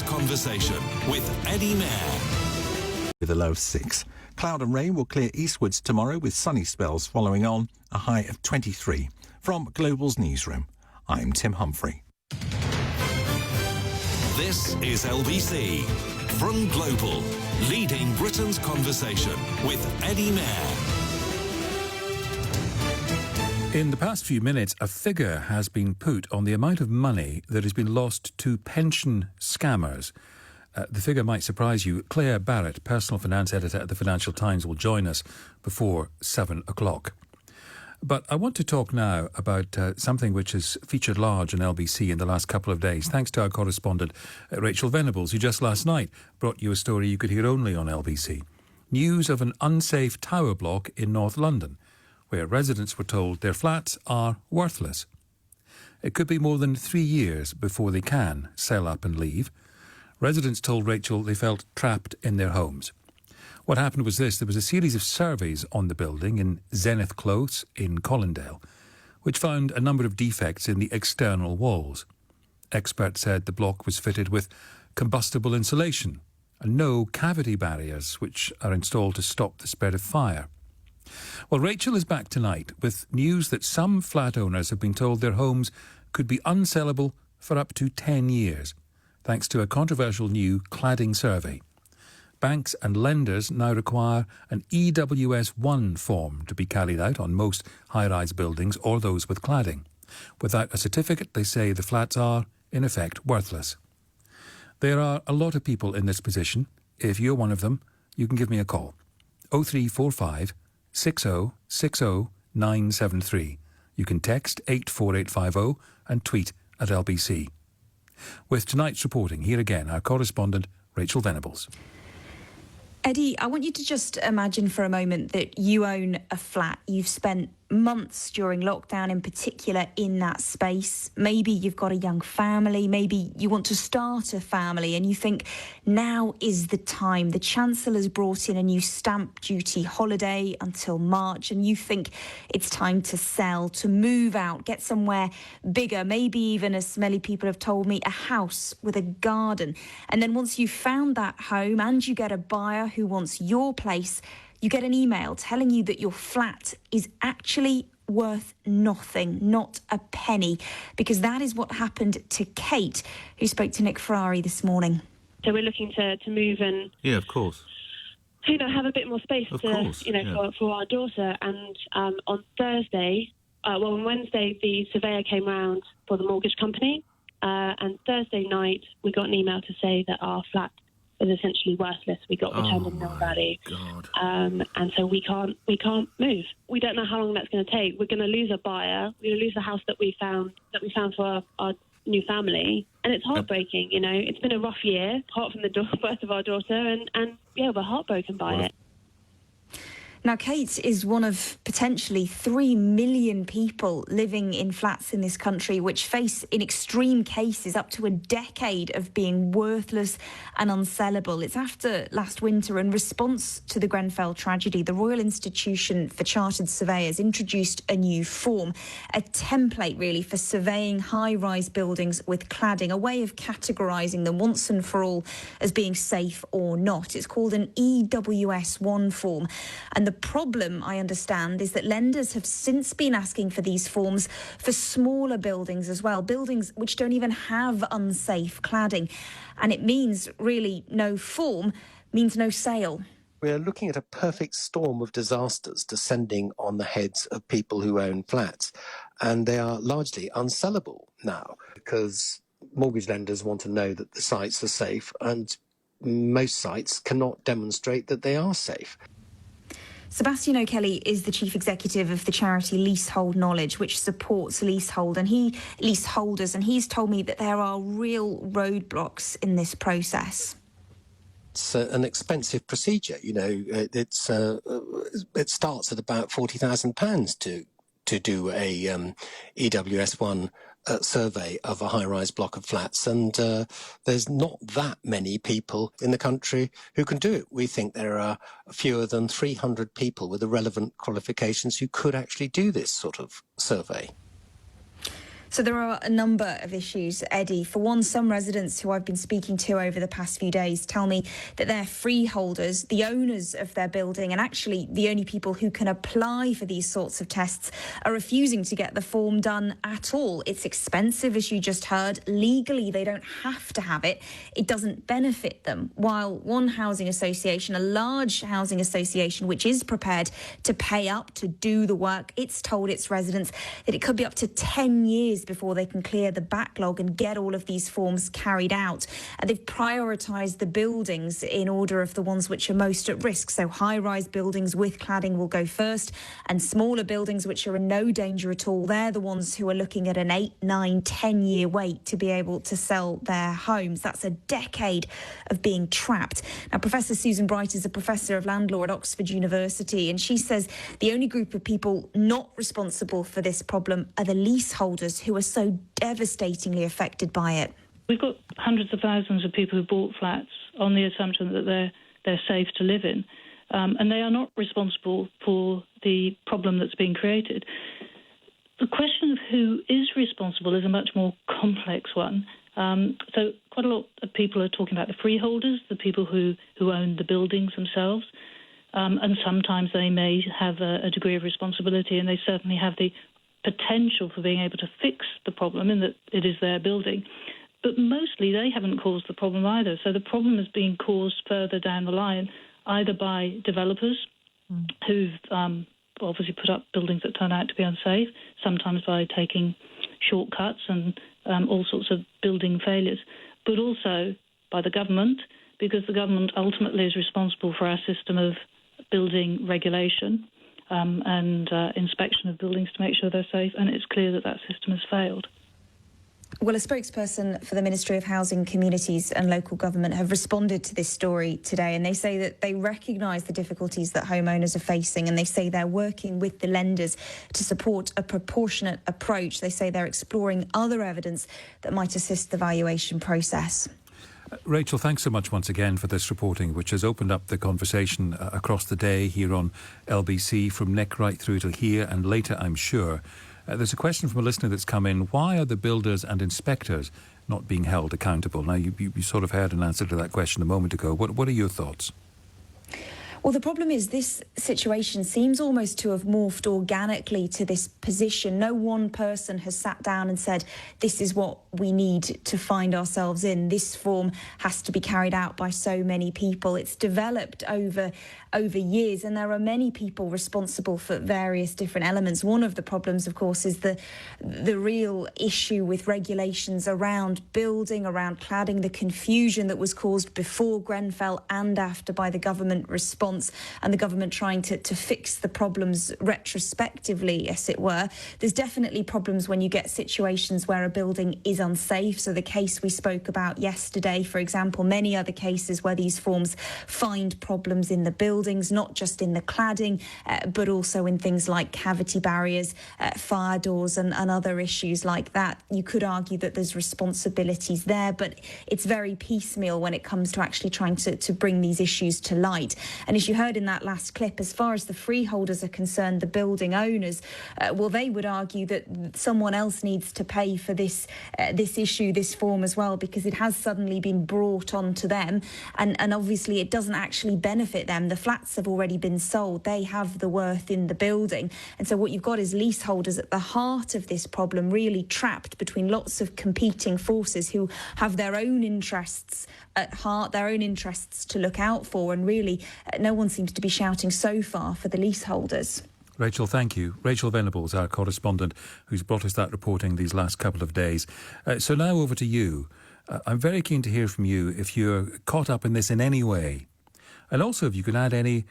Britain's conversation with Eddie Mair. With a low of 6. Cloud and rain will clear eastwards tomorrow with sunny spells following on, a high of 23. From Global's newsroom, I'm Tim Humphrey. This is LBC. From Global, leading Britain's conversation with Eddie Mair. In the past few minutes, a figure has been put on the amount of money that has been lost to pension scammers. The figure might surprise you. Claire Barrett, personal finance editor at the Financial Times, will join us before 7 o'clock. But I want to talk now about something which has featured large on LBC in the last couple of days, thanks to our correspondent, Rachel Venables, who just last night brought you a story you could hear only on LBC. News of an unsafe tower block in North London, where residents were told their flats are worthless. It could be more than 3 years before they can sell up and leave. Residents told Rachel they felt trapped in their homes. What happened was this: there was a series of surveys on the building in Zenith Close in Colindale, which found a number of defects in the external walls. Experts said the block was fitted with combustible insulation and no cavity barriers, which are installed to stop the spread of fire. Well, Rachel is back tonight with news that some flat owners have been told their homes could be unsellable for up to 10 years, thanks to a controversial new cladding survey. Banks and lenders now require an EWS1 form to be carried out on most high-rise buildings or those with cladding. Without a certificate, they say the flats are, in effect, worthless. There are a lot of people in this position. If you're one of them, you can give me a call. 0345 60 60 973. You can text 84850 and tweet at LBC. With tonight's reporting, here again, our correspondent, Rachel Venables. Eddie, I want you to just imagine for a moment that you own a flat. You've spent months during lockdown in particular in that space. Maybe you've got a young family, maybe you want to start a family and you think now is the time. The Chancellor's brought in a new stamp duty holiday until March and you think it's time to sell, to move out, get somewhere bigger, maybe even, as many people have told me, a house with a garden. And then once you've found that home and you get a buyer who wants your place, you get an email telling you that your flat is actually worth nothing, not a penny, because that is what happened to Kate, who spoke to Nick Ferrari this morning. So we're looking to move and... Yeah, of course. Have a bit more space for our daughter. And on Thursday, on Wednesday, the surveyor came round for the mortgage company. And Thursday night, we got an email to say that our flat is essentially worthless. We got returned in nil value, and so we can't move. We don't know how long that's going to take. We're going to lose a buyer. We're going to lose the house that we found for our new family, and it's heartbreaking. It's been a rough year, apart from the birth of our daughter, and we're heartbroken by it. Now, Kate is one of potentially 3 million people living in flats in this country which face, in extreme cases, up to a decade of being worthless and unsellable. It's after last winter, in response to the Grenfell tragedy, the Royal Institution for Chartered Surveyors introduced a new form, a template really for surveying high-rise buildings with cladding, a way of categorising them once and for all as being safe or not. It's called an EWS1 form, and the problem, I understand, is that lenders have since been asking for these forms for smaller buildings as well, buildings which don't even have unsafe cladding. And it means, really, no form means no sale. We are looking at a perfect storm of disasters descending on the heads of people who own flats. And they are largely unsellable now because mortgage lenders want to know that the sites are safe, and most sites cannot demonstrate that they are safe. Sebastian O'Kelly is the chief executive of the charity Leasehold Knowledge, which supports leaseholders, and he's told me that there are real roadblocks in this process. It's an expensive procedure. It starts at about £40,000 to do a EWS1 survey of a high-rise block of flats, and there's not that many people in the country who can do it. We think there are fewer than 300 people with the relevant qualifications who could actually do this sort of survey. So there are a number of issues, Eddie. For one, some residents who I've been speaking to over the past few days tell me that they're freeholders, the owners of their building, and actually the only people who can apply for these sorts of tests are refusing to get the form done at all. It's expensive, as you just heard. Legally, they don't have to have it. It doesn't benefit them. While one housing association, a large housing association, which is prepared to pay up to do the work, it's told its residents that it could be up to 10 years before they can clear the backlog and get all of these forms carried out. And they've prioritised the buildings in order of the ones which are most at risk. So high-rise buildings with cladding will go first, and smaller buildings which are in no danger at all, they're the ones who are looking at an 8, 9, 10-year wait to be able to sell their homes. That's a decade of being trapped. Now, Professor Susan Bright is a professor of land law at Oxford University, and she says the only group of people not responsible for this problem are the leaseholders who are so devastatingly affected by it. We've got hundreds of thousands of people who bought flats on the assumption that they're safe to live in, and they are not responsible for the problem that's being created. The question of who is responsible is a much more complex one. So quite a lot of people are talking about the freeholders, the people who own the buildings themselves, and sometimes they may have a degree of responsibility, and they certainly have the potential for being able to fix the problem in that it is their building. But mostly they haven't caused the problem either. So the problem is being caused further down the line, either by developers who've obviously put up buildings that turn out to be unsafe, sometimes by taking shortcuts and all sorts of building failures, but also by the government, because the government ultimately is responsible for our system of building regulation and inspection of buildings to make sure they're safe, and it's clear that system has failed. Well, a spokesperson for the Ministry of Housing, Communities and Local Government have responded to this story today, and they say that they recognise the difficulties that homeowners are facing, and they say they're working with the lenders to support a proportionate approach. They say they're exploring other evidence that might assist the valuation process. Rachel, thanks so much once again for this reporting, which has opened up the conversation across the day here on LBC, from Nick right through to here and later, I'm sure. There's a question from a listener that's come in. Why are the builders and inspectors not being held accountable? Now, you sort of heard an answer to that question a moment ago. What are your thoughts? Well, the problem is this situation seems almost to have morphed organically to this position. No one person has sat down and said, this is what we need to find ourselves in. This form has to be carried out by so many people. It's developed over years, and there are many people responsible for various different elements. One of the problems, of course, is the real issue with regulations around building, around cladding, the confusion that was caused before Grenfell and after by the government response, and the government trying to fix the problems retrospectively, as it were. There's definitely problems when you get situations where a building is unsafe. So the case we spoke about yesterday, for example, many other cases where these forms find problems in the buildings, not just in the cladding, but also in things like cavity barriers, fire doors and other issues like that. You could argue that there's responsibilities there, but it's very piecemeal when it comes to actually trying to bring these issues to light. And as you heard in that last clip, as far as the freeholders are concerned, the building owners, well, they would argue that someone else needs to pay for this issue, this form as well, because it has suddenly been brought onto them, and obviously it doesn't actually benefit them. The flats have already been sold. They have the worth in the building. And so what you've got is leaseholders at the heart of this problem, really trapped between lots of competing forces who have their own interests at heart, their own interests to look out for, and really no one seems to be shouting so far for the leaseholders. Rachel, thank you. Rachel Venables, our correspondent, who's brought us that reporting these last couple of days. So now over to you. I'm very keen to hear from you if you're caught up in this in any way. And also if you can add any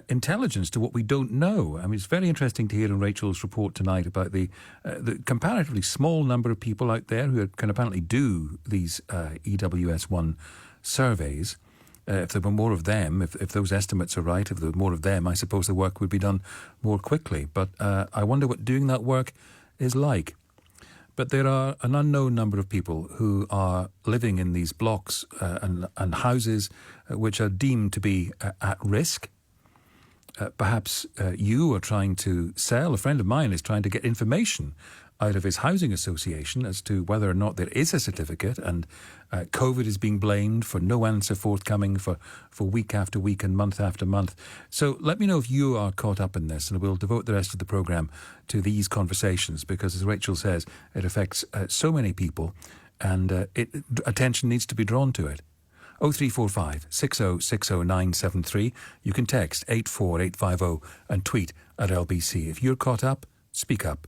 intelligence to what we don't know. I mean, it's very interesting to hear in Rachel's report tonight about the comparatively small number of people out there who can apparently do these EWS1 surveys. If there were more of them, if those estimates are right, if there were more of them, I suppose the work would be done more quickly. But I wonder what doing that work is like. But there are an unknown number of people who are living in these blocks and houses which are deemed to be at risk. Perhaps you are trying to sell. A friend of mine is trying to get information out of his housing association as to whether or not there is a certificate, and COVID is being blamed for no answer forthcoming for week after week and month after month. So let me know if you are caught up in this, and we'll devote the rest of the programme to these conversations because, as Rachel says, it affects so many people, and attention needs to be drawn to it. 0345 6060973. You can text 84850 and tweet at LBC. If you're caught up, speak up.